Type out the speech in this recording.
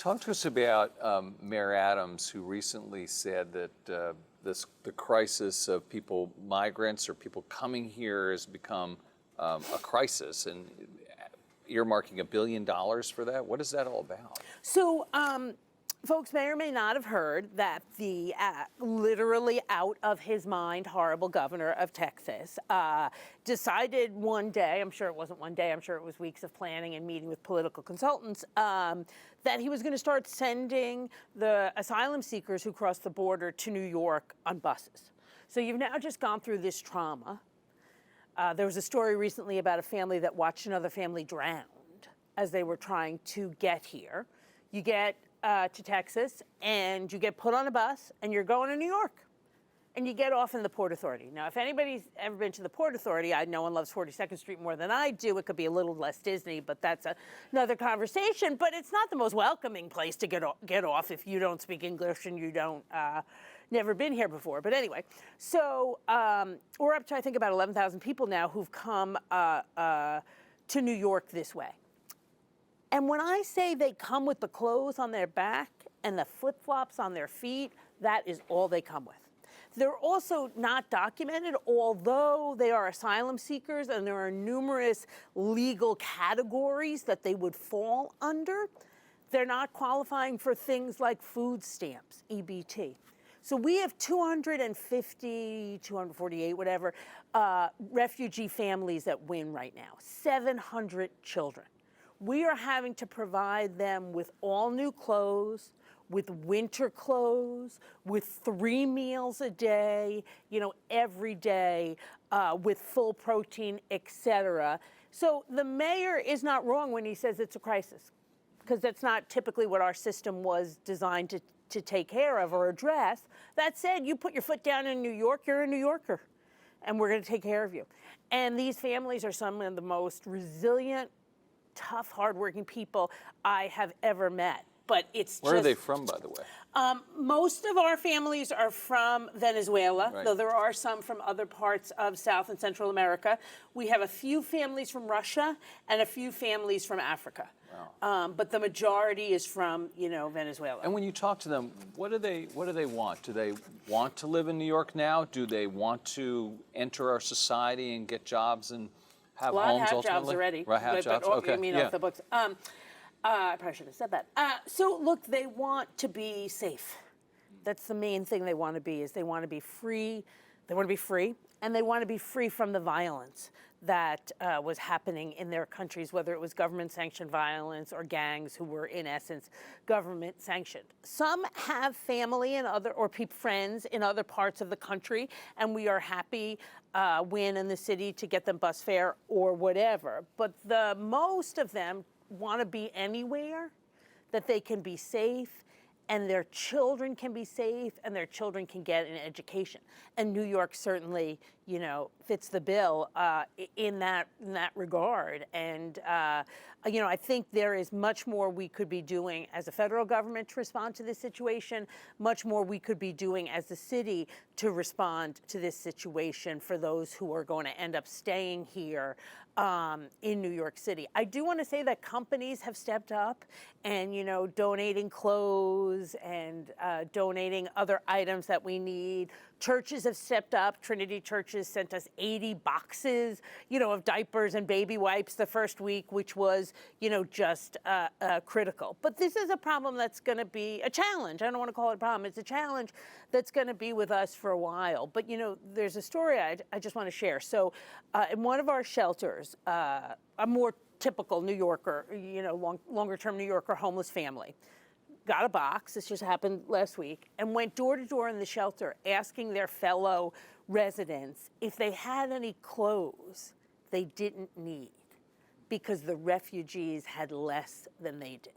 Talk to us about Mayor Adams, who recently said that the crisis of migrants or people coming here has become a crisis, and earmarking $1 billion for that. What is that all about? So, folks may or may not have heard that the literally out of his mind horrible governor of Texas decided one day, I'm sure it wasn't one day, I'm sure it was weeks of planning and meeting with political consultants, that he was going to start sending the asylum seekers who cross the border to New York on buses. So you've now just gone through this trauma. There was a story recently about a family that watched another family drowned as they were trying to get here. You get to Texas and you get put on a bus and you're going to New York and you get off in the Port Authority. Now, if anybody's ever been to the Port Authority, I know one loves 42nd Street more than I do. It could be a little less Disney, but that's another conversation. But it's not the most welcoming place to get off if you don't speak English and you don't never been here before. But anyway, so we're up to, I think, about 11,000 people now who've come to New York this way. And when I say they come with the clothes on their back and the flip-flops on their feet, that is all they come with. They're also not documented, although they are asylum seekers and there are numerous legal categories that they would fall under. They're not qualifying for things like food stamps, EBT. So we have 250, 248, whatever, refugee families that win right now, 700 children. We are having to provide them with all new clothes, with winter clothes, with 3 meals a day, every day, with full protein, etc. So the mayor is not wrong when he says it's a crisis, because that's not typically what our system was designed to take care of or address. That said, you put your foot down in New York, you're a New Yorker, and we're going to take care of you. And these families are some of the most resilient, tough, hardworking people I have ever met. But it's Where are they from, by the way? Most of our families are from Venezuela, right, though there are some from other parts of South and Central America. We have a few families from Russia and a few families from Africa. Wow. But the majority is from, Venezuela. And when you talk to them, what do they want? Do they want to live in New York now? Do they want to enter our society and get jobs and have homes ultimately? Jobs already. Right, have jobs. Okay. Off the books. I probably should have said that. So look, they want to be safe. That's the main thing they want to be, is they want to be free. They want to be free, and they want to be free from the violence that was happening in their countries, whether it was government-sanctioned violence or gangs who were, in essence, government-sanctioned. Some have family and friends in other parts of the country, and we are happy when in the city to get them bus fare or whatever. But the most of them want to be anywhere that they can be safe and their children can be safe and their children can get an education. And New York certainly, fits the bill in that regard. And, I think there is much more we could be doing as a federal government to respond to this situation, much more we could be doing as a city to respond to this situation for those who are going to end up staying here in New York City. I do want to say that companies have stepped up and, donating clothes and donating other items that we need. Churches have stepped up. Trinity Churches sent us 80 boxes, of diapers and baby wipes the first week, which was, just critical. But this is a problem that's going to be a challenge. I don't want to call it a problem. It's a challenge that's going to be with us for a while. But, there's a story I just want to share. So in one of our shelters, a more typical New Yorker, longer-term New Yorker homeless family got a box, this just happened last week, and went door to door in the shelter asking their fellow residents if they had any clothes they didn't need because the refugees had less than they did.